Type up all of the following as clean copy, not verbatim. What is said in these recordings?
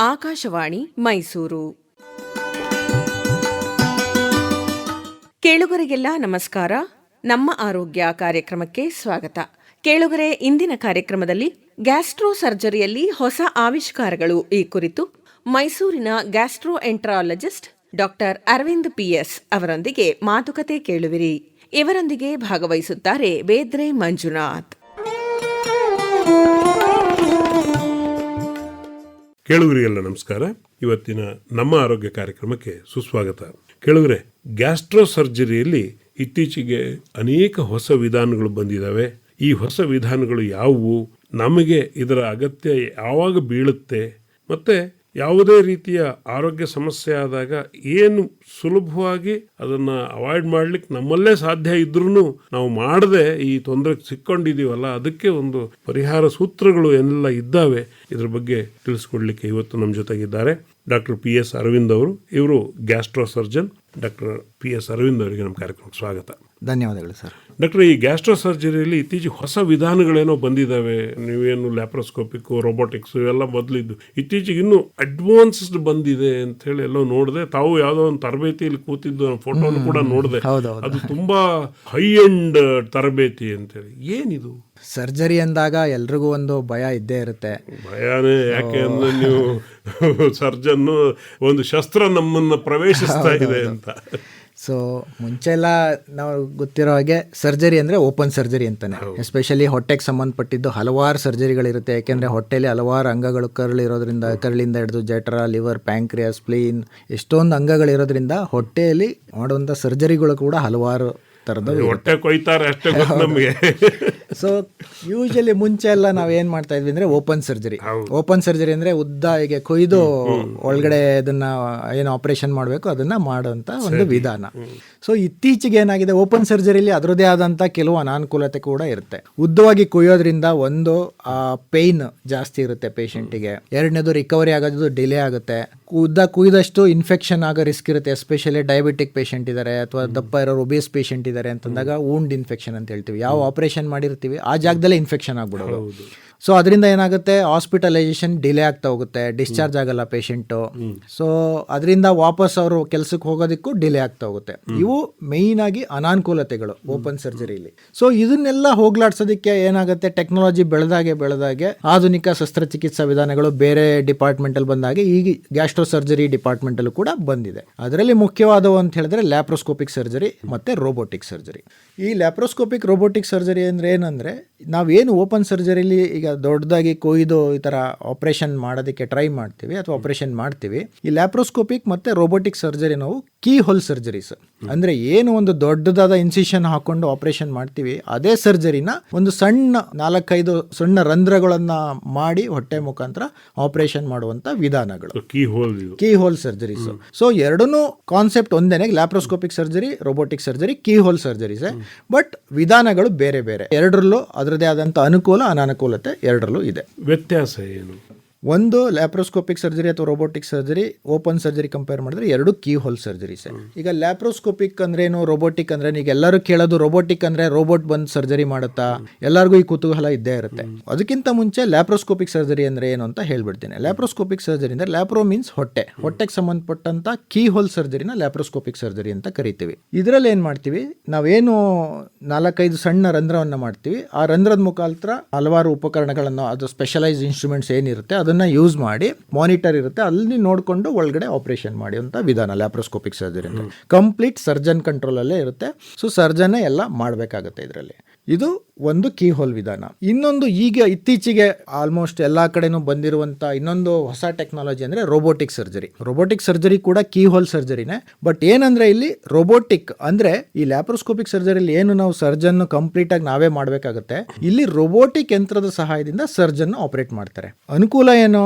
ಆಕಾಶವಾಣಿ ಮೈಸೂರು. ಕೇಳುಗರಿಗೆಲ್ಲ ನಮಸ್ಕಾರ. ನಮ್ಮ ಆರೋಗ್ಯ ಕಾರ್ಯಕ್ರಮಕ್ಕೆ ಸ್ವಾಗತ. ಕೇಳುಗರೆ, ಇಂದಿನ ಕಾರ್ಯಕ್ರಮದಲ್ಲಿ ಗ್ಯಾಸ್ಟ್ರೋ ಸರ್ಜರಿಯಲ್ಲಿ ಹೊಸ ಆವಿಷ್ಕಾರಗಳು ಈ ಕುರಿತು ಮೈಸೂರಿನ gastroenterologist doctor Aravind PS ಅವರೊಂದಿಗೆ ಮಾತುಕತೆ ಕೇಳುವಿರಿ. ಇವರೊಂದಿಗೆ ಭಾಗವಹಿಸುತ್ತಾರೆ ಬೇದ್ರೆ ಮಂಜುನಾಥ್. ಕೇಳುಗರಿಗೆಲ್ಲ ನಮಸ್ಕಾರ. ಇವತ್ತಿನ ನಮ್ಮ ಆರೋಗ್ಯ ಕಾರ್ಯಕ್ರಮಕ್ಕೆ ಸುಸ್ವಾಗತ. ಕೇಳುಗರೆ, ಗ್ಯಾಸ್ಟ್ರೋ ಸರ್ಜರಿಯಲ್ಲಿ ಇತ್ತೀಚೆಗೆ ಅನೇಕ ಹೊಸ ವಿಧಾನಗಳು ಬಂದಿದ್ದಾವೆ. ಈ ಹೊಸ ವಿಧಾನಗಳು ಯಾವುವು, ನಮಗೆ ಇದರ ಅಗತ್ಯ ಯಾವಾಗ ಬೀಳುತ್ತೆ, ಮತ್ತೆ ಯಾವುದೇ ರೀತಿಯ ಆರೋಗ್ಯ ಸಮಸ್ಯೆ ಆದಾಗ ಏನು ಸುಲಭವಾಗಿ ಅದನ್ನು ಅವಾಯ್ಡ್ ಮಾಡ್ಲಿಕ್ಕೆ ನಮ್ಮಲ್ಲೇ ಸಾಧ್ಯ ಇದ್ರೂ ನಾವು ಮಾಡದೆ ಈ ತೊಂದರೆಗೆ ಸಿಕ್ಕೊಂಡಿದ್ದೀವಲ್ಲ, ಅದಕ್ಕೆ ಒಂದು ಪರಿಹಾರ ಸೂತ್ರಗಳು ಎಲ್ಲ ಇದ್ದಾವೆ. ಇದ್ರ ಬಗ್ಗೆ ತಿಳಿಸ್ಕೊಡ್ಲಿಕ್ಕೆ ಇವತ್ತು ನಮ್ಮ ಜೊತೆಗಿದ್ದಾರೆ ಡಾಕ್ಟರ್ PS ಅರವಿಂದ್ ಅವರು. ಇವರು gastro surgeon. Doctor PS Aravind ಅವರಿಗೆ ನಮ್ಮ ಕಾರ್ಯಕ್ರಮಕ್ಕೆ ಸ್ವಾಗತ. ಧನ್ಯವಾದಗಳು ಸರ್. ಡಾಕ್ಟರ್, ಈ ಗ್ಯಾಸ್ಟ್ರೋ ಸರ್ಜರಿಯಲ್ಲಿ ಇತ್ತೀಚೆಗೆ ಹೊಸ ವಿಧಾನಗಳೇನೋ ಬಂದಿದ್ದಾವೆ. ನೀವೇನು ಲ್ಯಾಪ್ರೋಸ್ಕೋಪಿಕ್, ರೋಬೋಟಿಕ್ಸ್ ಇವೆಲ್ಲ ಮೊದಲಿದ್ದು, ಇತ್ತೀಚೆಗೆ ಇನ್ನೂ ಅಡ್ವಾನ್ಸ್ಡ್ ಬಂದಿದೆ ಅಂತ ಹೇಳಿ ಎಲ್ಲೋ ನೋಡಿದೆ. ತಾವು ಯಾವುದೋ ಒಂದು ತರಬೇತಿಯಲ್ಲಿ ಕೂತಿದ್ದು ಫೋಟೋನು ಕೂಡ ನೋಡಿದೆ. ಅದು ತುಂಬಾ ಹೈ ಎಂಡ್ ತರಬೇತಿ ಅಂತೇಳಿ. ಏನಿದು ಸರ್ಜರಿ ಅಂದಾಗ ಎಲ್ರಿಗೂ ಒಂದು ಭಯ ಇದ್ದೇ ಇರುತ್ತೆ. ಭಯನೇ ಯಾಕೆ ಅಂದ್ರೆ ನೀವು ಸರ್ಜನ್ನು ಒಂದು ಶಸ್ತ್ರ ನಮ್ಮನ್ನ ಪ್ರವೇಶಿಸ್ತಾ ಇದೆ ಅಂತ. ಸೊ ಮುಂಚೆಲ್ಲ ನಾವು ಗೊತ್ತಿರೋ ಹಾಗೆ ಸರ್ಜರಿ ಅಂದರೆ ಓಪನ್ ಸರ್ಜರಿ ಅಂತಾನೆ. ಎಸ್ಪೆಷಲಿ ಹೊಟ್ಟೆಗೆ ಸಂಬಂಧಪಟ್ಟಿದ್ದು ಹಲವಾರು ಸರ್ಜರಿಗಳಿರುತ್ತೆ. ಯಾಕೆಂದರೆ ಹೊಟ್ಟೆಯಲ್ಲಿ ಹಲವಾರು ಅಂಗಗಳು ಕರಳಿಂದ ಹಿಡಿದು ಜಠರ, ಲಿವರ್, ಪ್ಯಾಂಕ್ರಿಯಾಸ್, ಸ್ಪ್ಲೀನ್, ಎಷ್ಟೊಂದು ಅಂಗಗಳಿರೋದ್ರಿಂದ ಹೊಟ್ಟೆಯಲ್ಲಿ ಮಾಡುವಂಥ ಸರ್ಜರಿಗಳು ಕೂಡ ಹಲವಾರು ಥರದ್ದು. ಹೊಟ್ಟೆ ಕೊಯ್ತಾರೆ ಅಷ್ಟೇ ನಮಗೆ. ಸೊ ಯೂಶಲಿ ಮುಂಚೆ ಎಲ್ಲ ನಾವೇನು ಮಾಡ್ತಾ ಇದ್ವಿ ಅಂದರೆ ಓಪನ್ ಸರ್ಜರಿ ಅಂದರೆ ಉದ್ದ ಹೀಗೆ ಕೊಯ್ದು ಒಳಗಡೆ ಅದನ್ನು ಏನು ಆಪರೇಷನ್ ಮಾಡಬೇಕು ಅದನ್ನು ಮಾಡುವಂಥ ಒಂದು ವಿಧಾನ. ಸೊ ಇತ್ತೀಚೆಗೆ ಏನಾಗಿದೆ, ಓಪನ್ ಸರ್ಜರಿಲಿ ಅದರದೇ ಆದಂಥ ಕೆಲವು ಅನಾನುಕೂಲತೆ ಕೂಡ ಇರುತ್ತೆ. ಉದ್ದವಾಗಿ ಕೊಯ್ಯೋದ್ರಿಂದ ಒಂದು ಪೇಯ್ನ್ ಜಾಸ್ತಿ ಇರುತ್ತೆ ಪೇಷಂಟಿಗೆ. ಎರಡನೇದು ರಿಕವರಿ ಆಗೋದು ಡಿಲೇ ಆಗುತ್ತೆ. ಉದ್ದ ಕುಯ್ದಷ್ಟು ಇನ್ಫೆಕ್ಷನ್ ಆಗೋ ರಿಸ್ಕ್ ಇರುತ್ತೆ. ಎಸ್ಪೆಷಲಿ ಡಯಾಬಿಟಿಕ್ ಪೇಷಂಟ್ ಇದ್ದಾರೆ ಅಥವಾ ದಪ್ಪ ಇರೋರು, ಒಬೇಸ್ ಪೇಷಂಟ್ ಇದ್ದಾರೆ ಅಂತಂದಾಗ ವೂಂಡ್ ಇನ್ಫೆಕ್ಷನ್ ಅಂತ ಹೇಳ್ತೀವಿ. ಯಾವ ಆಪರೇಷನ್ ಮಾಡಿರ್ತೀವಿ ಆ ಜಾಗದಲ್ಲೇ ಇನ್ಫೆಕ್ಷನ್ ಆಗ್ಬಿಡೋದು. ಸೊ ಅದರಿಂದ ಏನಾಗುತ್ತೆ, ಹಾಸ್ಪಿಟಲೈಸೇಷನ್ ಡಿಲೇ ಆಗ್ತಾ ಹೋಗುತ್ತೆ, ಡಿಸ್ಚಾರ್ಜ್ ಆಗಲ್ಲ ಪೇಷಂಟು. ಸೊ ಅದರಿಂದ ವಾಪಸ್ ಅವರು ಕೆಲಸಕ್ಕೆ ಹೋಗೋದಕ್ಕೂ ಡಿಲೇ ಆಗ್ತಾ ಹೋಗುತ್ತೆ. ಇವು ಮೇಯ್ನ್ ಆಗಿ ಅನಾನುಕೂಲತೆಗಳು ಓಪನ್ ಸರ್ಜರಿಲಿ. ಸೊ ಇದನ್ನೆಲ್ಲ ಹೋಗ್ಲಾಡ್ಸೋದಕ್ಕೆ ಏನಾಗುತ್ತೆ, ಟೆಕ್ನಾಲಜಿ ಬೆಳೆದಾಗೆ ಆಧುನಿಕ ಶಸ್ತ್ರಚಿಕಿತ್ಸಾ ವಿಧಾನಗಳು ಬೇರೆ ಡಿಪಾರ್ಟ್ಮೆಂಟಲ್ಲಿ ಬಂದಾಗೆ ಈಗ ಗ್ಯಾಸ್ಟ್ರೋ ಸರ್ಜರಿ ಡಿಪಾರ್ಟ್ಮೆಂಟಲ್ಲೂ ಕೂಡ ಬಂದಿದೆ. ಅದರಲ್ಲಿ ಮುಖ್ಯವಾದವು ಅಂತ ಹೇಳಿದ್ರೆ ಲ್ಯಾಪ್ರೋಸ್ಕೋಪಿಕ್ ಸರ್ಜರಿ ಮತ್ತು ರೋಬೋಟಿಕ್ ಸರ್ಜರಿ. ಈ ಲ್ಯಾಪ್ರೋಸ್ಕೋಪಿಕ್ ರೋಬೋಟಿಕ್ ಸರ್ಜರಿ ಅಂದರೆ ಏನಂದರೆ, ನಾವೇನು ಓಪನ್ ಸರ್ಜರಿಲಿ ಈಗ ದೊಡ್ಡದಾಗಿ ಕೊಯ್ದು ಈ ಥರ ಆಪರೇಷನ್ ಮಾಡೋದಕ್ಕೆ ಟ್ರೈ ಮಾಡ್ತೀವಿ ಅಥವಾ ಆಪರೇಷನ್ ಮಾಡ್ತೀವಿ. ಈ ಲ್ಯಾಪ್ರೋಸ್ಕೋಪಿಕ್ ಮತ್ತು ರೋಬೋಟಿಕ್ ಸರ್ಜರಿ ನಾವು ಕೀ ಹೋಲ್ ಸರ್ಜರೀಸ್ ಅಂದರೆ ಏನು ಒಂದು ದೊಡ್ಡದಾದ ಇನ್ಸಿಷನ್ ಹಾಕೊಂಡು ಆಪರೇಷನ್ ಮಾಡ್ತೀವಿ, ಅದೇ ಸರ್ಜರಿನ ಒಂದು ಸಣ್ಣ 4-5 ಸಣ್ಣ ರಂಧ್ರಗಳನ್ನು ಮಾಡಿ ಹೊಟ್ಟೆ ಮುಖಾಂತರ ಆಪರೇಷನ್ ಮಾಡುವಂಥ ವಿಧಾನಗಳು ಕೀ ಹೋಲ್ ಸರ್ಜರೀಸ್. ಸೊ ಎರಡೂ ಕಾನ್ಸೆಪ್ಟ್ ಒಂದೇನೆ, laparoscopic surgery, robotic surgery, keyhole surgeries. But ವಿಧಾನಗಳು ಬೇರೆ ಬೇರೆ. ಎರಡರಲ್ಲೂ ಅದರದೇ ಆದಂಥ ಅನುಕೂಲ ಅನಾನುಕೂಲತೆ ಎರಡರಲ್ಲೂ ಇದೆ. ವ್ಯತ್ಯಾಸ ಏನು? ಒಂದು ಲ್ಯಾಪ್ರೋಸ್ಕೋಪಿಕ್ ಸರ್ಜರಿ ಅಥವಾ robotic surgery open surgery compare ಮಾಡಿದ್ರೆ ಎರಡು ಕೀ ಹೋಲ್ ಸರ್ಜರೀಸ್. ಈಗ ಲ್ಯಾಪ್ರೋಸ್ಕೋಪಿಕ್ ಅಂದ್ರೇನು, ರೋಬೋಟಿಕ್ ಅಂದ್ರೆ, ಈಗ ಎಲ್ಲರೂ ಕೇಳೋದು ರೋಬೋಟಿಕ್ ಅಂದ್ರೆ ರೋಬೋಟ್ ಬಂದು ಸರ್ಜರಿ ಮಾಡುತ್ತಾ, ಎಲ್ಲರಿಗೂ ಈ ಕುತೂಹಲ ಇದ್ದೇ ಇರುತ್ತೆ. ಅದಕ್ಕಿಂತ ಮುಂಚೆ ಲ್ಯಾಪ್ರೋಸ್ಕೋಪಿಕ್ ಸರ್ಜರಿ ಅಂದ್ರೆ ಏನು ಅಂತ ಹೇಳ್ಬಿಡ್ತೀನಿ. ಲ್ಯಾಪ್ರೋಸ್ಕೋಪಿಕ್ ಸರ್ಜರಿ ಅಂದ್ರೆ, ಲ್ಯಾಪ್ರೋ ಮೀನ್ಸ್ ಹೊಟ್ಟೆಗೆ ಸಂಬಂಧಪಟ್ಟಂತ ಕೀ ಹೋಲ್ ಸರ್ಜರಿನ ಲ್ಯಾಪ್ರೋಸ್ಕೋಪಿಕ್ ಸರ್ಜರಿ ಅಂತ ಕರಿತೀವಿ. ಇದರಲ್ಲಿ ಏನ್ ಮಾಡ್ತೀವಿ, ನಾವೇನು 4-5 ಸಣ್ಣ ರಂಧ್ರವನ್ನು ಮಾಡ್ತೀವಿ, ಆ ರಂಧ್ರದ ಮುಖಾಂತರ ಹಲವಾರು ಉಪಕರಣಗಳನ್ನು, ಅದು ಸ್ಪೆಷಲೈಸ್ಡ್ ಇನ್ಸ್ಟ್ರೂಮೆಂಟ್ಸ್ ಏನಿರುತ್ತೆ ಅದನ್ನ ಯೂಸ್ ಮಾಡಿ, ಮಾನಿಟರ್ ಇರುತ್ತೆ, ಅಲ್ಲಿ ನೋಡಿಕೊಂಡು ಒಳಗಡೆ ಆಪರೇಷನ್ ಮಾಡಿ ಅಂತ ವಿಧಾನ ಲ್ಯಾಪ್ರೋಸ್ಕೋಪಿಕ್ ಸರ್ಜರಿ ಅಂತ. ಕಂಪ್ಲೀಟ್ ಸರ್ಜನ್ ಕಂಟ್ರೋಲ್ ಅಲ್ಲೇ ಇರುತ್ತೆ. ಸೊ ಸರ್ಜನ್ ಎಲ್ಲ ಮಾಡಬೇಕಾಗುತ್ತೆ ಇದರಲ್ಲಿ. ಇದು ಒಂದು ಕೀ ಹೋಲ್ ವಿಧಾನ. ಇನ್ನೊಂದು ಈಗ ಇತ್ತೀಚೆಗೆ ಆಲ್ಮೋಸ್ಟ್ ಎಲ್ಲಾ ಕಡೆನೂ ಬಂದಿರುವಂತ ಇನ್ನೊಂದು ಹೊಸ ಟೆಕ್ನಾಲಜಿ ಅಂದ್ರೆ ರೋಬೋಟಿಕ್ ಸರ್ಜರಿ. ರೋಬೋಟಿಕ್ ಸರ್ಜರಿ ಕೂಡ ಕೀ ಹೋಲ್ ಸರ್ಜರಿನೇ. ಬಟ್ ಏನಂದ್ರೆ ಇಲ್ಲಿ ರೋಬೋಟಿಕ್ ಅಂದ್ರೆ, ಈ ಲ್ಯಾಪ್ರೋಸ್ಕೋಪಿಕ್ ಸರ್ಜರಿಲಿ ಏನು ನಾವು ಸರ್ಜನ್ ಕಂಪ್ಲೀಟ್ ಆಗಿ ನಾವೇ ಮಾಡಬೇಕಾಗುತ್ತೆ, ಇಲ್ಲಿ ರೋಬೋಟಿಕ್ ಯಂತ್ರದ ಸಹಾಯದಿಂದ ಸರ್ಜನ್ ಆಪರೇಟ್ ಮಾಡ್ತಾರೆ. ಅನುಕೂಲ ಏನು,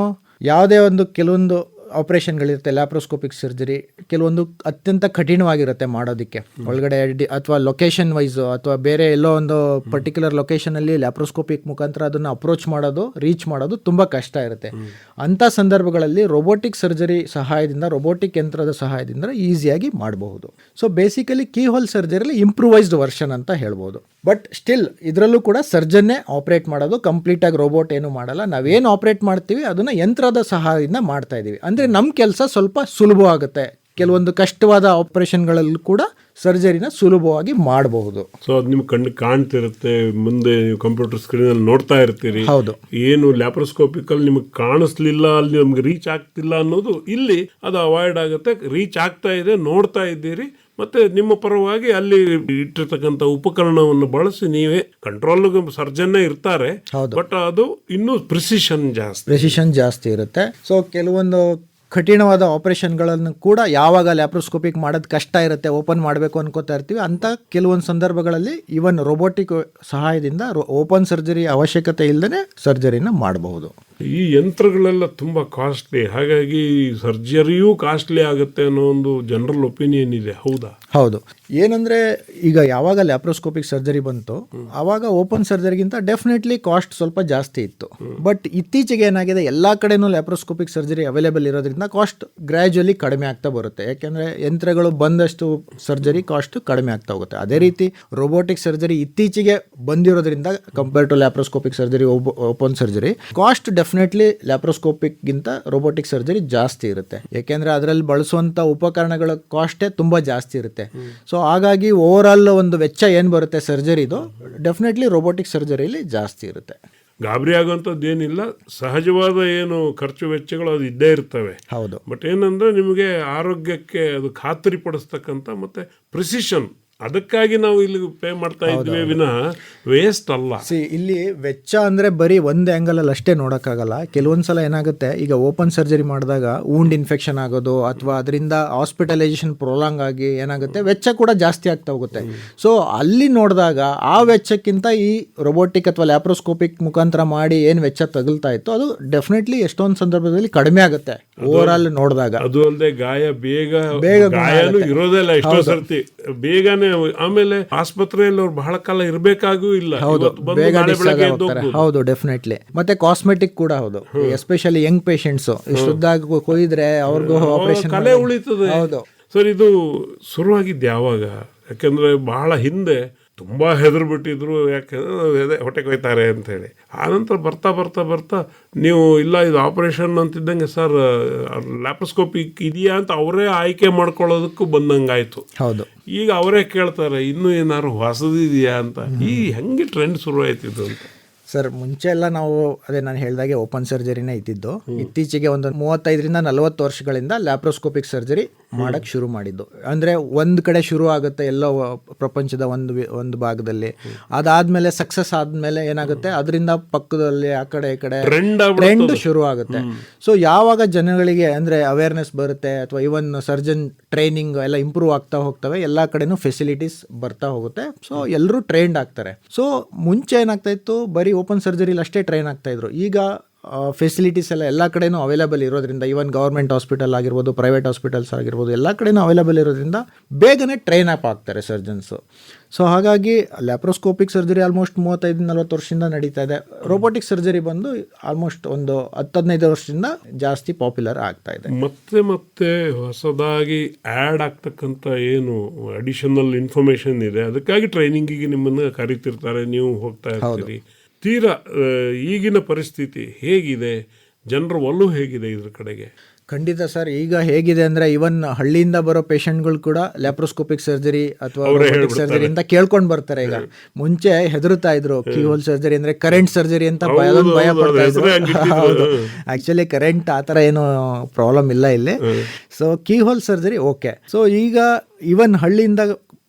ಯಾವುದೇ ಒಂದು ಕೆಲವೊಂದು ಆಪರೇಷನ್ಗಳಿರುತ್ತೆ, ಲ್ಯಾಪ್ರೋಸ್ಕೋಪಿಕ್ ಸರ್ಜರಿ ಕೆಲವೊಂದು ಅತ್ಯಂತ ಕಠಿಣವಾಗಿರುತ್ತೆ ಮಾಡೋದಕ್ಕೆ. ಒಳಗಡೆ ಅಥವಾ ಲೊಕೇಶನ್ ವೈಸು ಅಥವಾ ಬೇರೆ ಎಲ್ಲೋ ಒಂದು ಪರ್ಟಿಕ್ಯುಲರ್ ಲೊಕೇಶನಲ್ಲಿ ಲ್ಯಾಪ್ರೋಸ್ಕೋಪಿಕ್ ಮುಖಾಂತರ ಅದನ್ನು ಅಪ್ರೋಚ್ ಮಾಡೋದು, ರೀಚ್ ಮಾಡೋದು ತುಂಬ ಕಷ್ಟ ಇರುತ್ತೆ. ಅಂಥ ಸಂದರ್ಭಗಳಲ್ಲಿ ರೋಬೋಟಿಕ್ ಸರ್ಜರಿ ಸಹಾಯದಿಂದ, ರೋಬೋಟಿಕ್ ಯಂತ್ರದ ಸಹಾಯದಿಂದ ಈಸಿಯಾಗಿ ಮಾಡಬಹುದು. ಸೊ ಬೇಸಿಕಲಿ ಕೀ ಹೋಲ್ ಸರ್ಜರಿಲಿ ಇಂಪ್ರೂವೈಸ್ಡ್ ವರ್ಷನ್ ಅಂತ ಹೇಳ್ಬೋದು. ಬಟ್ ಸ್ಟಿಲ್ ಇದರಲ್ಲೂ ಕೂಡ ಸರ್ಜನ್ನೇ ಆಪರೇಟ್ ಮಾಡೋದು, ಕಂಪ್ಲೀಟಾಗಿ ರೋಬೋಟ್ ಏನು ಮಾಡಲ್ಲ. ನಾವೇನು ಆಪರೇಟ್ ಮಾಡ್ತೀವಿ ಅದನ್ನು ಯಂತ್ರದ ಸಹಾಯದಿಂದ ಮಾಡ್ತಾ ಇದ್ದೀವಿ. ಅಂದರೆ ನಮ್ಮ ಕೆಲಸ ಸ್ವಲ್ಪ ಸುಲಭವಾಗುತ್ತೆ. ಕೆಲವೊಂದು ಕಷ್ಟವಾದ ಆಪರೇಷನ್ಗಳಲ್ಲೂ ಕೂಡ ಸರ್ಜರಿನ ಸುಲಭವಾಗಿ ಮಾಡಬಹುದು. ಸೊ ಅದು ನಿಮ್ಗೆ ಕಣ್ಣು ಕಾಣ್ತಿರುತ್ತೆ, ಮುಂದೆ ನೀವು ಕಂಪ್ಯೂಟರ್ ಸ್ಕ್ರೀನ್ ಅಲ್ಲಿ ನೋಡ್ತಾ ಇರ್ತೀರಿ. ಹೌದು. ಏನು ಲ್ಯಾಪ್ರೋಸ್ಕೋಪಿಕ್ ಅಲ್ಲಿ ನಿಮಗೆ ಕಾಣಿಸ್ಲಿಲ್ಲ, ಅಲ್ಲಿ ನಮ್ಗೆ ರೀಚ್ ಆಗ್ತಿಲ್ಲ ಅನ್ನೋದು ಇಲ್ಲಿ ಅದು ಅವಾಯ್ಡ್ ಆಗುತ್ತೆ. ರೀಚ್ ಆಗ್ತಾ ಇದೆ, ನೋಡ್ತಾ ಇದ್ದೀರಿ, ಮತ್ತೆ ನಿಮ್ಮ ಪರವಾಗಿ ಅಲ್ಲಿ ಇಟ್ಟಿರ್ತಕ್ಕಂಥ ಉಪಕರಣವನ್ನು ಬಳಸಿ ನೀವೇ ಕಂಟ್ರೋಲ್ ಸರ್ಜನ್ನೇ ಇರ್ತಾರೆ. ಬಟ್ ಅದು ಇನ್ನೂ ಪ್ರಿಸಿಷನ್ ಜಾಸ್ತಿ ಇರುತ್ತೆ. ಸೊ ಕೆಲವೊಂದು ಕಠಿಣವಾದ ಆಪರೇಷನ್ಗಳನ್ನು ಕೂಡ ಯಾವಾಗ ಲ್ಯಾಪ್ರೋಸ್ಕೋಪಿಕ್ ಮಾಡೋದು ಕಷ್ಟ ಇರುತ್ತೆ, ಓಪನ್ ಮಾಡಬೇಕು ಅನ್ಕೋತಾ ಇರ್ತೀವಿ, ಅಂತ ಕೆಲವೊಂದು ಸಂದರ್ಭಗಳಲ್ಲಿ ಇವನ್ ರೋಬೋಟಿಕ್ ಸಹಾಯದಿಂದ ಓಪನ್ ಸರ್ಜರಿ ಅವಶ್ಯಕತೆ ಇಲ್ಲದೇ ಸರ್ಜರಿನ ಮಾಡಬಹುದು. ಈ ಯಂತ್ರಗಳೆಲ್ಲ ತುಂಬ ಕಾಸ್ಟ್ಲಿ, ಹಾಗಾಗಿ ಸರ್ಜರಿಯೂ ಕಾಸ್ಟ್ಲಿ ಆಗುತ್ತೆ ಅನ್ನೋ ಒಂದು ಜನರಲ್ ಒಪಿನಿಯನ್ ಇದೆ. ಹೌದಾ? ಹೌದು. ಏನಂದರೆ ಈಗ ಯಾವಾಗ ಲ್ಯಾಪ್ರೋಸ್ಕೋಪಿಕ್ ಸರ್ಜರಿ ಬಂತು ಆವಾಗ ಓಪನ್ ಸರ್ಜರಿಗಿಂತ ಡೆಫಿನೆಟ್ಲಿ ಕಾಸ್ಟ್ ಸ್ವಲ್ಪ ಜಾಸ್ತಿ ಇತ್ತು. ಬಟ್ ಇತ್ತೀಚೆಗೆ ಏನಾಗಿದೆ, ಎಲ್ಲ ಕಡೆನೂ ಲ್ಯಾಪ್ರೋಸ್ಕೋಪಿಕ್ ಸರ್ಜರಿ ಅವೈಲೇಬಲ್ ಇರೋದ್ರಿಂದ ಕಾಸ್ಟ್ ಗ್ರ್ಯಾಜುಯಲಿ ಕಡಿಮೆ ಆಗ್ತಾ ಬರುತ್ತೆ. ಯಾಕೆಂದರೆ ಯಂತ್ರಗಳು ಬಂದಷ್ಟು ಸರ್ಜರಿ ಕಾಸ್ಟ್ ಕಡಿಮೆ ಆಗ್ತಾ ಹೋಗುತ್ತೆ. ಅದೇ ರೀತಿ ರೋಬೋಟಿಕ್ ಸರ್ಜರಿ ಇತ್ತೀಚೆಗೆ ಬಂದಿರೋದ್ರಿಂದ compare to laparoscopic surgery, open surgery cost definitely ಲ್ಯಾಪ್ರೋಸ್ಕೋಪಿಕ್ಗಿಂತ ರೋಬೋಟಿಕ್ ಸರ್ಜರಿ ಜಾಸ್ತಿ ಇರುತ್ತೆ. ಯಾಕೆಂದರೆ ಅದರಲ್ಲಿ ಬಳಸುವಂಥ ಉಪಕರಣಗಳ ಕಾಸ್ಟೇ ತುಂಬ ಜಾಸ್ತಿ ಇರುತ್ತೆ. ಸೊ ಹಾಗಾಗಿ ಓವರ್ ಆಲ್ ಒಂದು ವೆಚ್ಚ ಏನು ಬರುತ್ತೆ ಸರ್ಜರಿದು, ಡೆಫಿನೆಟ್ಲಿ ರೋಬೋಟಿಕ್ ಸರ್ಜರಿಲಿ ಜಾಸ್ತಿ ಇರುತ್ತೆ. ಗಾಬರಿ ಆಗುವಂಥದ್ದು ಏನಿಲ್ಲ, ಸಹಜವಾದ ಏನು ಖರ್ಚು ವೆಚ್ಚಗಳು ಅದು ಇದ್ದೇ ಇರ್ತವೆ. ಹೌದು. ಬಟ್ ಏನಂದ್ರೆ ನಿಮಗೆ ಆರೋಗ್ಯಕ್ಕೆ ಅದು ಖಾತರಿ ಪಡಿಸ್ತಕ್ಕಂಥ ಮತ್ತೆ ಪ್ರಿಸಿಷನ್, ಅದಕ್ಕಾಗಿ ನಾವು ಇಲ್ಲಿ ಪೇ ಮಾಡ್ತಾ ಇದ್ವಿ ವಿನಃ ವೇಸ್ಟ್ ಅಲ್ಲ. ಇಲ್ಲಿ ವೆಚ್ಚ ಅಂದರೆ ಬರೀ ಒಂದು ಆ್ಯಂಗಲಲ್ಲಿ ಅಷ್ಟೇ ನೋಡೋಕ್ಕಾಗಲ್ಲ. ಕೆಲವೊಂದು ಸಲ ಏನಾಗುತ್ತೆ, ಈಗ ಓಪನ್ ಸರ್ಜರಿ ಮಾಡಿದಾಗ ವೂಂಡ್ ಇನ್ಫೆಕ್ಷನ್ ಆಗೋದು ಅಥವಾ ಅದರಿಂದ ಹಾಸ್ಪಿಟಲೈಸೇಷನ್ ಪ್ರೊಲಾಂಗ್ ಆಗಿ ಏನಾಗುತ್ತೆ, ವೆಚ್ಚ ಕೂಡ ಜಾಸ್ತಿ ಆಗ್ತಾ ಹೋಗುತ್ತೆ. ಸೊ ಅಲ್ಲಿ ನೋಡಿದಾಗ ಆ ವೆಚ್ಚಕ್ಕಿಂತ ಈ ರೋಬೋಟಿಕ್ ಅಥವಾ ಲ್ಯಾಪ್ರೋಸ್ಕೋಪಿಕ್ ಮುಖಾಂತರ ಮಾಡಿ ಏನು ವೆಚ್ಚ ತಗಲ್ತಾ ಇತ್ತು ಅದು ಡೆಫಿನೆಟ್ಲಿ ಎಷ್ಟೊಂದು ಸಂದರ್ಭದಲ್ಲಿ ಕಡಿಮೆ ಆಗುತ್ತೆ ಓವರ್ ಆಲ್ ನೋಡಿದಾಗ. ಅದು ಅಲ್ಲದೆ ಗಾಯ ಬೇಗ ಗಾಯನೂ ಇರೋದಿಲ್ಲ ಎಷ್ಟೋ ಸರ್ತಿ, ಬೇಗನೆ. ಆಮೇಲೆ ಆಸ್ಪತ್ರೆಯಲ್ಲಿ ಅವ್ರು ಬಹಳ ಕಾಲ ಇರಬೇಕಾಗೂ ಇಲ್ಲ. ಹೌದು, ಡೆಫಿನೆಟ್ಲಿ. ಮತ್ತೆ ಕಾಸ್ಮೆಟಿಕ್ ಕೂಡ ಹೌದು, ಎಸ್ಪೆಷಲಿ ಯಂಗ್ ಪೇಷಂಟ್ಸ್ ಇಷ್ಟುದ್ದಾಗ ಕೊಯ್ದ್ರೆ ಅವ್ರಿಗೂ ಆಪರೇಷನ್ ಕಲೆ ಉಳಿತದೆ. ಹೌದು ಸರ್. ಇದು ಶುರುವಾಗಿದ್ದು ಯಾವಾಗ? ಯಾಕಂದ್ರೆ ಬಹಳ ಹಿಂದೆ ತುಂಬಾ ಹೆದರು ಬಿಟ್ಟಿದ್ರು, ಯಾಕಂದ್ರೆ ಹೊಟ್ಟೆ ಕೊಯ್ತಾರೆ ಅಂತ ಹೇಳಿ. ಆನಂತರ ಬರ್ತಾ ಬರ್ತಾ ಬರ್ತಾ ನೀವು ಇಲ್ಲ ಇದು ಆಪರೇಷನ್ ಅಂತಿದ್ದಂಗೆ ಸರ್ ಲ್ಯಾಪ್ರೋಸ್ಕೋಪಿಕ್ ಇದೆಯಾ ಅಂತ ಅವರೇ ಆಯ್ಕೆ ಮಾಡ್ಕೊಳ್ಳೋದಕ್ಕೂ ಬಂದಂಗಾಯ್ತು. ಹೌದು. ಈಗ ಅವರೇ ಕೇಳ್ತಾರೆ ಇನ್ನೂ ಏನಾದ್ರು ಹೊಸದಿದೆಯಾ ಅಂತ. ಈ ಹೆಂಗೆ ಟ್ರೆಂಡ್ ಶುರು ಆಯ್ತಿದ್ದು ಅಂತ? ಸರ್ ಮುಂಚೆ ಎಲ್ಲ ನಾವು ಅದೇ ನಾನು ಹೇಳಿದಾಗೆ ಓಪನ್ ಸರ್ಜರಿನೇ ಇದ್ದಿದ್ದು. ಇತ್ತೀಚೆಗೆ ಒಂದು 35-40 ವರ್ಷಗಳಿಂದ ಲ್ಯಾಪ್ರೋಸ್ಕೋಪಿಕ್ ಸರ್ಜರಿ ಮಾಡಕ್ಕೆ ಶುರು ಮಾಡಿದ್ದು. ಅಂದರೆ ಒಂದು ಕಡೆ ಶುರು ಆಗುತ್ತೆ ಎಲ್ಲೋ ಪ್ರಪಂಚದ ಒಂದು ಭಾಗದಲ್ಲಿ, ಅದಾದಮೇಲೆ ಸಕ್ಸಸ್ ಆದಮೇಲೆ ಏನಾಗುತ್ತೆ ಅದರಿಂದ ಪಕ್ಕದಲ್ಲಿ ಆ ಕಡೆ ಈ ಕಡೆ ಟ್ರೆಂಡ್ ಶುರು ಆಗುತ್ತೆ. ಸೊ ಯಾವಾಗ ಜನಗಳಿಗೆ ಅಂದರೆ ಅವೇರ್ನೆಸ್ ಬರುತ್ತೆ ಅಥವಾ ಇವನ್ ಸರ್ಜನ್ ಟ್ರೈನಿಂಗ್ ಎಲ್ಲ ಇಂಪ್ರೂವ್ ಆಗ್ತಾ ಹೋಗ್ತವೆ, ಎಲ್ಲ ಕಡೆನೂ ಫೆಸಿಲಿಟೀಸ್ ಬರ್ತಾ ಹೋಗುತ್ತೆ. ಸೊ ಎಲ್ಲರೂ ಟ್ರೈನ್ಡ್ ಆಗ್ತಾರೆ. ಸೊ ಮುಂಚೆ ಏನಾಗ್ತಾ ಇತ್ತು, ಬರೀ ಓಪನ್ ಸರ್ಜರಿಲಿ ಅಷ್ಟೇ ಟ್ರೈನ್ ಆಗ್ತಾ ಇದ್ರು. ಈಗ ಫೆಸಿಲಿಟೀಸ್ ಎಲ್ಲ ಕಡೆನೂ ಅವೈಲೇಬಲ್ ಇರೋದ್ರಿಂದ, ಈವನ್ ಗೌರ್ಮೆಂಟ್ ಹಾಸ್ಪಿಟಲ್ ಆಗಿರ್ಬೋದು, ಪ್ರೈವೇಟ್ ಹಾಸ್ಪಿಟಲ್ಸ್ ಆಗಿರ್ಬೋದು, ಎಲ್ಲ ಕಡೆನೂ ಅವೈಲೇಬಲ್ ಇರೋದ್ರಿಂದ ಬೇಗನೆ ಟ್ರೈನ್ ಅಪ್ ಆಗ್ತಾರೆ ಸರ್ಜನ್ಸು. ಸೊ ಹಾಗಾಗಿ ಲ್ಯಾಪ್ರೋಸ್ಕೋಪಿಕ್ ಸರ್ಜರಿ ಆಲ್ಮೋಸ್ಟ್ 35-40 ವರ್ಷದಿಂದ ನಡೀತಾ ಇದೆ. ರೋಬೋಟಿಕ್ ಸರ್ಜರಿ ಬಂದು ಆಲ್ಮೋಸ್ಟ್ ಒಂದು 10-15 ವರ್ಷದಿಂದ ಜಾಸ್ತಿ ಪಾಪ್ಯುಲರ್ ಆಗ್ತಾ ಇದೆ. ಮತ್ತೆ ಹೊಸದಾಗಿ ಆ್ಯಡ್ ಆಗ್ತಕ್ಕಂಥ ಏನು ಅಡಿಷನಲ್ ಇನ್ಫಾರ್ಮೇಶನ್ ಇದೆ, ಅದಕ್ಕಾಗಿ ಟ್ರೈನಿಂಗಿಗೆ ನಿಮ್ಮನ್ನು ಕರೀತಿರ್ತಾರೆ, ನೀವು ಹೋಗ್ತಾ ಇರ್ತೀರಿ. ತೀರಾ ಈಗಿನ ಪರಿಸ್ಥಿತಿ ಹೇಗಿದೆ, ಜನರ ಒಲವು ಹೇಗಿದೆ ಇದ್ರ ಕಡೆಗೆ? ಖಂಡಿತ ಸರ್. ಈಗ ಹೇಗಿದೆ ಅಂದರೆ ಇವನ್ ಹಳ್ಳಿಯಿಂದ ಬರೋ ಪೇಷಂಟ್ಗಳು ಕೂಡ ಲ್ಯಾಪ್ರೋಸ್ಕೋಪಿಕ್ ಸರ್ಜರಿ ಅಥವಾ ರೋಬೋಟಿಕ್ ಸರ್ಜರಿ ಅಂತ ಕೇಳ್ಕೊಂಡು ಬರ್ತಾರೆ. ಈಗ ಮುಂಚೆ ಹೆದರುತ್ತಾ ಇದ್ರು, ಕೀ ಹೋಲ್ ಸರ್ಜರಿ ಅಂದರೆ ಕರೆಂಟ್ ಸರ್ಜರಿ ಅಂತ ಭಯ ಪಡ್ತಾ ಇದ್ರು. ಹೌದು, ಆ್ಯಕ್ಚುಲಿ ಕರೆಂಟ್ ಆ ಥರ ಏನು ಪ್ರಾಬ್ಲಮ್ ಇಲ್ಲ ಇಲ್ಲಿ. So keyhole surgery okay. So ಈಗ ಇವನ್ ಹಳ್ಳಿಯಿಂದ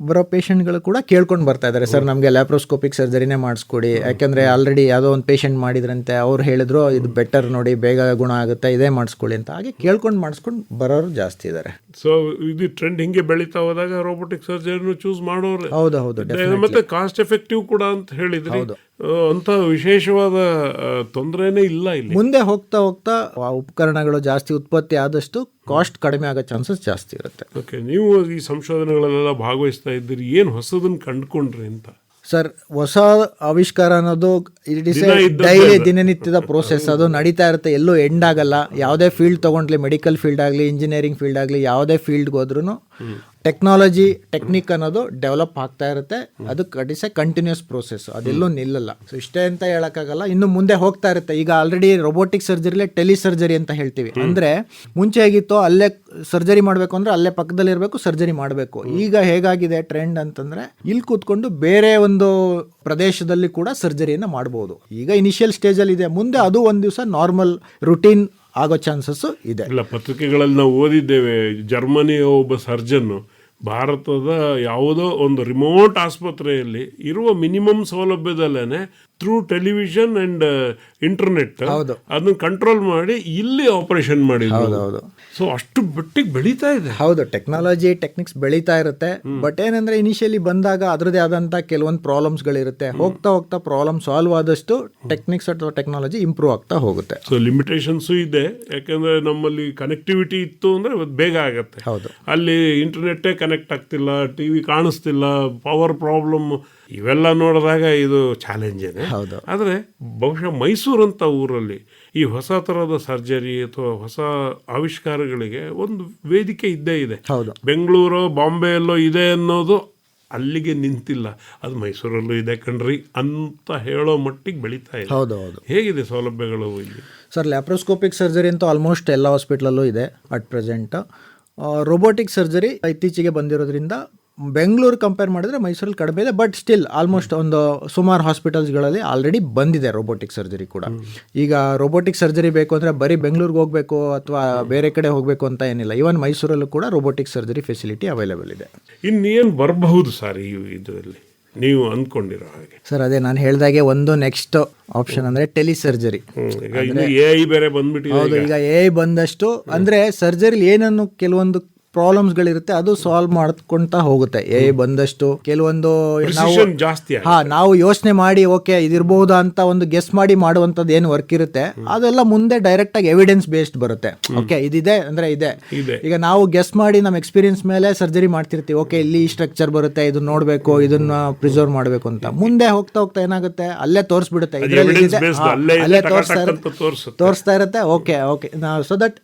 ಬರೋ ಪೇಷಂಟ್ಗಳು ಕೂಡ ಕೇಳ್ಕೊಂಡು ಬರ್ತಾ ಇದ್ದಾರೆ, ಸರ್ ನಮಗೆ ಲ್ಯಾಪ್ರೋಸ್ಕೋಪಿಕ್ ಸರ್ಜರಿನೇ ಮಾಡಿಸ್ಕೊಡಿ, ಯಾಕೆಂದರೆ ಆಲ್ರೆಡಿ ಯಾವುದೋ ಒಂದು ಪೇಷಂಟ್ ಮಾಡಿದ್ರಂತೆ, ಅವ್ರು ಹೇಳಿದ್ರು ಇದು ಬೆಟರ್ ನೋಡಿ, ಬೇಗ ಗುಣ ಆಗುತ್ತೆ, ಇದೇ ಮಾಡಿಸ್ಕೊಳ್ಳಿ ಅಂತ. ಹಾಗೆ ಕೇಳ್ಕೊಂಡು ಮಾಡಿಸ್ಕೊಂಡು ಬರೋರು ಜಾಸ್ತಿ ಇದ್ದಾರೆ. ಸೊ ಇದು ಟ್ರೆಂಡ್ ಹಿಂಗೆ ಬೆಳೀತಾ ಹೋದಾಗ ರೋಬೋಟಿಕ್ ಸರ್ಜರಿನೂ ಚೂಸ್ ಮಾಡೋರು. ಹೌದು, ಮತ್ತೆ ಕಾಸ್ಟ್ ಎಫೆಕ್ಟಿವ್ ಕೂಡ ಅಂತ ಹೇಳಿದ್ರಿ. ಅಂತ ವಿಶೇಷವಾದ ತೊಂದರೆನೇ ಇಲ್ಲ ಇಲ್ಲಿ. ಮುಂದೆ ಹೋಗ್ತಾ ಹೋಗ್ತಾ ಆ ಉಪಕರಣಗಳು ಜಾಸ್ತಿ ಉತ್ಪತ್ತಿ ಆದಷ್ಟು ಕಾಸ್ಟ್ ಕಡಿಮೆ ಆಗೋ ಚಾನ್ಸಸ್ ಜಾಸ್ತಿ ಇರುತ್ತೆ. ಓಕೆ, ನೀವು ಈ ಸಂಶೋಧನೆಗಳಲ್ಲೆಲ್ಲ ಭಾಗವಹಿಸ್ತಾ ಇದ್ದೀರಿ, ಏನು ಹೊಸದನ್ನು ಕಂಡುಕೊಂಡ್ರಿ ಅಂತ? ಸರ್, ಹೊಸ ಆವಿಷ್ಕಾರ ಅನ್ನೋದು ಇಟ್ ಇಸ್ ಡೈಲಿ ದಿನನಿತ್ಯದ ಪ್ರೋಸೆಸ್. ಅದು ನಡೀತಾ ಇರುತ್ತೆ, ಎಲ್ಲೂ ಎಂಡ್ ಆಗಲ್ಲ. ಯಾವುದೇ ಫೀಲ್ಡ್ ತೊಗೊಂಡ್ಲಿ, ಮೆಡಿಕಲ್ ಫೀಲ್ಡ್ ಆಗಲಿ, ಇಂಜಿನಿಯರಿಂಗ್ ಫೀಲ್ಡ್ ಆಗಲಿ, ಯಾವುದೇ ಫೀಲ್ಡ್ಗೆ ಹೋದ್ರೂ ಟೆಕ್ನಾಲಜಿ ಟೆಕ್ನಿಕ್ ಅನ್ನೋದು ಡೆವಲಪ್ ಆಗ್ತಾ ಇರುತ್ತೆ. ಅದು it is a continuous process, ಅದೆಲ್ಲೂ ನಿಲ್ಲಲ್ಲ. ಸೊ ಇಷ್ಟೇ ಅಂತ ಹೇಳೋಕ್ಕಾಗಲ್ಲ, ಇನ್ನು ಮುಂದೆ ಹೋಗ್ತಾ ಇರುತ್ತೆ. ಈಗ ಆಲ್ರೆಡಿ ರೋಬೋಟಿಕ್ ಸರ್ಜರಿಲೇ ಟೆಲಿ ಸರ್ಜರಿ ಅಂತ ಹೇಳ್ತೀವಿ. ಅಂದರೆ ಮುಂಚೆ ಹೇಗಿತ್ತು, ಅಲ್ಲೇ ಸರ್ಜರಿ ಮಾಡಬೇಕು ಅಂದರೆ ಅಲ್ಲೇ ಪಕ್ಕದಲ್ಲಿ ಇರಬೇಕು, ಸರ್ಜರಿ ಮಾಡಬೇಕು. ಈಗ ಹೇಗಾಗಿದೆ ಟ್ರೆಂಡ್ ಅಂತಂದರೆ ಇಲ್ಲಿ ಕೂತ್ಕೊಂಡು ಬೇರೆ ಒಂದು ಪ್ರದೇಶದಲ್ಲಿ ಕೂಡ ಸರ್ಜರಿಯನ್ನು ಮಾಡ್ಬೋದು. ಈಗ ಇನಿಷಿಯಲ್ ಸ್ಟೇಜಲ್ಲಿ ಇದೆ, ಮುಂದೆ ಅದು ಒಂದು ದಿವಸ ನಾರ್ಮಲ್ ರುಟೀನ್ ಆಗೋ ಚಾನ್ಸಸ್ಸು ಇದೆ. ಇಲ್ಲ, ಪತ್ರಿಕೆಗಳಲ್ಲಿ ನಾವು ಓದಿದ್ದೇವೆ, ಜರ್ಮನಿಯ ಒಬ್ಬ ಸರ್ಜನ್ನು ಭಾರತದ ಯಾವುದೋ ಒಂದು ರಿಮೋಟ್ ಆಸ್ಪತ್ರೆಯಲ್ಲಿ ಇರುವ ಮಿನಿಮಮ್ ಸೌಲಭ್ಯದಲ್ಲೇ ಥ್ರೂ ಟೆಲಿವಿಷನ್ ಅಂಡ್ ಇಂಟರ್ನೆಟ್ ಅದನ್ನ ಕಂಟ್ರೋಲ್ ಮಾಡಿ ಇಲ್ಲಿ ಆಪರೇಷನ್ ಮಾಡಿದ್ರು. ಸೊ ಅಷ್ಟು ಮಟ್ಟಿಗೆ ಬೆಳೀತಾ ಇದೆ. ಹೌದು, ಟೆಕ್ನಾಲಜಿ ಟೆಕ್ನಿಕ್ಸ್ ಬೆಳೀತಾ ಇರುತ್ತೆ. ಬಟ್ ಏನಂದ್ರೆ ಇನಿಷಿಯಲಿ ಬಂದಾಗ ಅದರದೇ ಆದಂತ ಕೆಲವೊಂದು ಪ್ರಾಬ್ಲಮ್ಸ್ಗಳಿರುತ್ತೆ. ಹೋಗ್ತಾ ಹೋಗ್ತಾ ಪ್ರಾಬ್ಲಮ್ ಸಾಲ್ವ್ ಆದಷ್ಟು ಟೆಕ್ನಿಕ್ಸ್ ಅಥವಾ ಟೆಕ್ನಾಲಜಿ ಇಂಪ್ರೂವ್ ಆಗ್ತಾ ಹೋಗುತ್ತೆ. ಸೊ ಲಿಮಿಟೇಷನ್ಸು ಇದೆ, ಯಾಕಂದ್ರೆ ನಮ್ಮಲ್ಲಿ ಕನೆಕ್ಟಿವಿಟಿ ಇತ್ತು ಅಂದ್ರೆ ಬೇಗ ಆಗತ್ತೆ. ಹೌದು, ಅಲ್ಲಿ ಇಂಟರ್ನೆಟ್ಟೇ ಕನೆಕ್ಟ್ ಆಗ್ತಿಲ್ಲ, ಟಿವಿ ಕಾಣಿಸ್ತಿಲ್ಲ, ಪವರ್ ಪ್ರಾಬ್ಲಮ್, ಇವೆಲ್ಲ ನೋಡಿದಾಗ ಇದು ಚಾಲೆಂಜೇನೆ. ಆದರೆ ಬಹುಶಃ ಮೈಸೂರು ಅಂತ ಊರಲ್ಲಿ ಈ ಹೊಸ ಥರದ ಸರ್ಜರಿ ಅಥವಾ ಹೊಸ ಆವಿಷ್ಕಾರಗಳಿಗೆ ಒಂದು ವೇದಿಕೆ ಇದ್ದೇ ಇದೆ. ಬೆಂಗಳೂರು ಬಾಂಬೆಯಲ್ಲೋ ಇದೆ ಅನ್ನೋದು ಅಲ್ಲಿಗೆ ನಿಂತಿಲ್ಲ, ಅದು ಮೈಸೂರಲ್ಲೂ ಇದೆ ಕಣ್ರಿ ಅಂತ ಹೇಳೋ ಮಟ್ಟಿಗೆ ಬೆಳೀತಾ ಇದೆ. ಹೇಗಿದೆ ಸೌಲಭ್ಯಗಳು ಇಲ್ಲಿ? ಸರ್, ಲ್ಯಾಪ್ರೋಸ್ಕೋಪಿಕ್ ಸರ್ಜರಿ ಅಂತೂ ಆಲ್ಮೋಸ್ಟ್ ಎಲ್ಲ ಹಾಸ್ಪಿಟ್ಲಲ್ಲೂ ಇದೆ ಅಟ್ ಪ್ರೆಸೆಂಟ್. ರೋಬೋಟಿಕ್ ಸರ್ಜರಿ ಇತ್ತೀಚೆಗೆ ಬಂದಿರೋದ್ರಿಂದ ಬೆಂಗಳೂರು ಕಂಪೇರ್ ಮಾಡಿದ್ರೆ ಮೈಸೂರಲ್ಲಿ ಕಡಿಮೆ ಇದೆ. ಬಟ್ ಸ್ಟಿಲ್ ಆಲ್ಮೋಸ್ಟ್ ಒಂದು ಸುಮಾರು ಹಾಸ್ಪಿಟಲ್ಸ್ಗಳಲ್ಲಿ ಆಲ್ರೆಡಿ ಬಂದಿದೆ ರೋಬೋಟಿಕ್ ಸರ್ಜರಿ ಕೂಡ. ಈಗ ರೋಬೋಟಿಕ್ ಸರ್ಜರಿ ಬೇಕು ಅಂದರೆ ಬರೀ ಬೆಂಗಳೂರಿಗೆ ಹೋಗಬೇಕು ಅಥವಾ ಬೇರೆ ಕಡೆ ಹೋಗಬೇಕು ಅಂತ ಏನಿಲ್ಲ. ಈವನ್ ಮೈಸೂರಲ್ಲೂ ಕೂಡ ರೋಬೋಟಿಕ್ ಸರ್ಜರಿ ಫೆಸಿಲಿಟಿ ಅವೈಲೇಬಲ್ ಇದೆ. ಇನ್ನೇನು ಬರಬಹುದು ಸರ್ ಈ ಇದರಲ್ಲಿ ನೀವು ಅಂದ್ಕೊಂಡಿರೋ ಹಾಗೆ? ಸರ್, ಅದೇ ನಾನು ಹೇಳಿದಾಗೆ ಒಂದು ನೆಕ್ಸ್ಟ್ ಆಪ್ಷನ್ ಅಂದರೆ ಟೆಲಿ ಸರ್ಜರಿ. ಬೇರೆ ಬಂದ್ಬಿಟ್ಟಿದೆ. ಹೌದು, ಈಗ AI ಬಂದಷ್ಟು ಅಂದರೆ ಸರ್ಜರಿಲಿ ಏನನ್ನು ಕೆಲವೊಂದು ಪ್ರಾಬ್ಲಮ್ಸ್ಗಳಿರುತ್ತೆ ಅದು ಸಾಲ್ವ್ ಮಾಡ್ಕೊಂತ ಹೋಗುತ್ತೆ. AI ಬಂದಷ್ಟು ಕೆಲವೊಂದು ನಾವು ಯೋಚನೆ ಮಾಡಿ ಓಕೆ ಇದಿರ್ಬಹುದಾ ಅಂತ ಒಂದು ಗೆಸ್ ಮಾಡಿ ಮಾಡುವಂಥದ್ದು ಏನು ವರ್ಕ್ ಇರುತ್ತೆ ಅದೆಲ್ಲ ಮುಂದೆ ಡೈರೆಕ್ಟ್ ಆಗಿ ಎವಿಡೆನ್ಸ್ ಬೇಸ್ಡ್ ಬರುತ್ತೆ. ಓಕೆ ಇದಿದೆ ಅಂದ್ರೆ ಇದೆ. ಈಗ ನಾವು ಗೆಸ್ ಮಾಡಿ ನಮ್ಮ ಎಕ್ಸ್ಪೀರಿಯನ್ಸ್ ಮೇಲೆ ಸರ್ಜರಿ ಮಾಡ್ತಿರ್ತೀವಿ. ಓಕೆ ಇಲ್ಲಿ ಈ ಸ್ಟ್ರಕ್ಚರ್ ಬರುತ್ತೆ, ಇದನ್ನ ನೋಡ್ಬೇಕು, ಇದನ್ನ ಪ್ರಿಸರ್ವ್ ಮಾಡಬೇಕು ಅಂತ. ಮುಂದೆ ಹೋಗ್ತಾ ಹೋಗ್ತಾ ಏನಾಗುತ್ತೆ, ಅಲ್ಲೇ ತೋರಿಸ್ಬಿಡುತ್ತೆ, ಅಲ್ಲೇ ತೋರಿಸ್ತಾ ಇರುತ್ತೆ. ಓಕೆ ಸೊ ದಟ್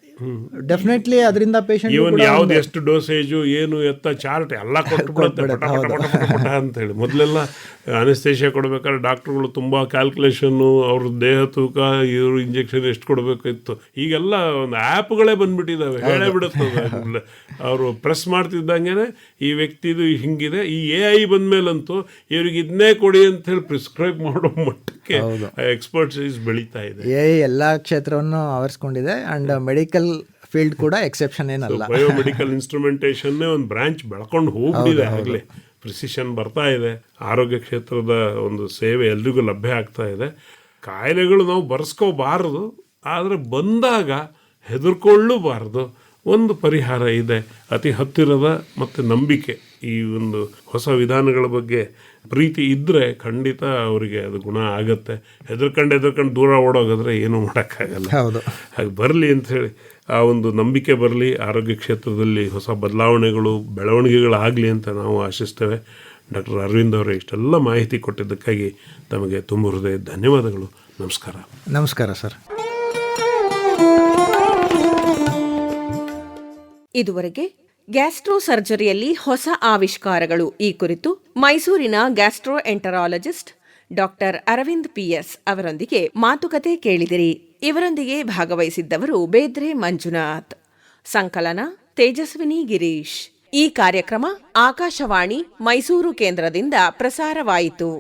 ಡೆಫಿನೆಟ್ಲಿ ಅದರಿಂದ ಪೇಷಂಟ್ ಯಾವ್ದು ಎಷ್ಟು ಡೋಸೇಜು ಏನು ಎತ್ತ ಚಾರ್ಟ್ ಎಲ್ಲ ಕೊಟ್ಬಿಡುತ್ತೆ ಅಂತ ಹೇಳಿ. ಮೊದಲೆಲ್ಲ ಅನೆಸ್ಥೇಷಿಯಾ ಕೊಡ್ಬೇಕಾದ್ರೆ ಡಾಕ್ಟರ್ಗಳು ತುಂಬಾ ಕ್ಯಾಲ್ಕುಲೇಷನ್ನು, ಅವ್ರ ದೇಹ ತೂಕ, ಇವರು ಇಂಜೆಕ್ಷನ್ ಎಷ್ಟು ಕೊಡಬೇಕಿತ್ತು. ಈಗೆಲ್ಲ ಒಂದು ಆ್ಯಪ್ಗಳೇ ಬಂದ್ಬಿಟ್ಟಿದ್ದಾವೆ, ಹೇಳೇ ಬಿಡುತ್ತದೆ. ಅವರು ಪ್ರೆಸ್ ಮಾಡ್ತಿದ್ದಂಗೆ ಈ ವ್ಯಕ್ತಿದು ಹಿಂಗಿದೆ. ಈ AI ಬಂದ್ಮೇಲಂತೂ ಇವ್ರಿಗೆ ಇದನ್ನೇ ಕೊಡಿ ಅಂತ ಹೇಳಿ ಪ್ರಿಸ್ಕ್ರೈಬ್ ಮಾಡೋ ಮಟ್ಟಕ್ಕೆ ಎಕ್ಸ್ಪರ್ಟೈಸ್ ಬೆಳೀತಾ ಇದೆ. AI ಎಲ್ಲ ಕ್ಷೇತ್ರವನ್ನು ಆವರಿಸ್ಕೊಂಡಿದೆ ಅಂಡ್ ಮೆಡಿಕಲ್ ಫೀಲ್ಡ್ ಕೂಡ ಎಕ್ಸೆಪ್ಷನ್ ಏನಲ್ಲ. ಬಯೋಮೆಡಿಕಲ್ ಇನ್ಸ್ಟ್ರುಮೆಂಟೇಷನ್ ಒಂದು ಬ್ರಾಂಚ್ ಬೆಳ್ಕೊಂಡು ಹೋಗ್ಬಿಟ್ಟಿದೆ. ಆಗಲೇ ಪ್ರಿಸಿಷನ್ ಬರ್ತಾ ಇದೆ. ಆರೋಗ್ಯ ಕ್ಷೇತ್ರದ ಒಂದು ಸೇವೆ ಎಲ್ರಿಗೂ ಲಭ್ಯ ಆಗ್ತಾ ಇದೆ. ಕಾಯಿಲೆಗಳು ನಾವು ಬರೆಸ್ಕೋಬಾರದು, ಆದರೆ ಬಂದಾಗ ಹೆದರ್ಕೊಳ್ಳಬಾರ್ದು. ಒಂದು ಪರಿಹಾರ ಇದೆ, ಅತಿ ಹತ್ತಿರದ ಮತ್ತು ನಂಬಿಕೆ. ಈ ಒಂದು ಹೊಸ ವಿಧಾನಗಳ ಬಗ್ಗೆ ಪ್ರೀತಿ ಇದ್ದರೆ ಖಂಡಿತ ಅವರಿಗೆ ಅದು ಗುಣ ಆಗತ್ತೆ. ಹೆದರ್ಕೊಂಡು ದೂರ ಓಡೋಗಿದ್ರೆ ಏನೂ ಮಾಡೋಕ್ಕಾಗಲ್ಲ. ಹಾಗೆ ಬರಲಿ ಅಂಥೇಳಿ ಆ ಒಂದು ನಂಬಿಕೆ ಬರಲಿ. ಆರೋಗ್ಯ ಕ್ಷೇತ್ರದಲ್ಲಿ ಹೊಸ ಬದಲಾವಣೆಗಳು, ಬೆಳವಣಿಗೆಗಳಾಗಲಿ ಅಂತ ನಾವು ಆಶಿಸ್ತೇವೆ. ಡಾಕ್ಟರ್ ಅರವಿಂದ್ ಅವರೇ, ಇಷ್ಟೆಲ್ಲ ಮಾಹಿತಿ ಕೊಟ್ಟಿದ್ದಕ್ಕಾಗಿ ತಮಗೆ ತುಂಬ ಹೃದಯ ಧನ್ಯವಾದಗಳು. ನಮಸ್ಕಾರ. ನಮಸ್ಕಾರ ಸರ್. ಇದುವರೆಗೆ ಗ್ಯಾಸ್ಟ್ರೋ ಸರ್ಜರಿಯಲ್ಲಿ ಹೊಸ ಆವಿಷ್ಕಾರಗಳು ಈ ಕುರಿತು ಮೈಸೂರಿನ gastroenterologist doctor Aravind PS ಅವರೊಂದಿಗೆ ಮಾತುಕತೆ ಕೇಳಿದಿರಿ. ಇವರೊಂದಿಗೆ ಭಾಗವಹಿಸಿದ್ದವರು ಬೇದ್ರೆ ಮಂಜುನಾಥ್. ಸಂಕಲನ ತೇಜಸ್ವಿನಿ ಗಿರೀಶ್. ಈ ಕಾರ್ಯಕ್ರಮ ಆಕಾಶವಾಣಿ ಮೈಸೂರು ಕೇಂದ್ರದಿಂದ ಪ್ರಸಾರವಾಯಿತು.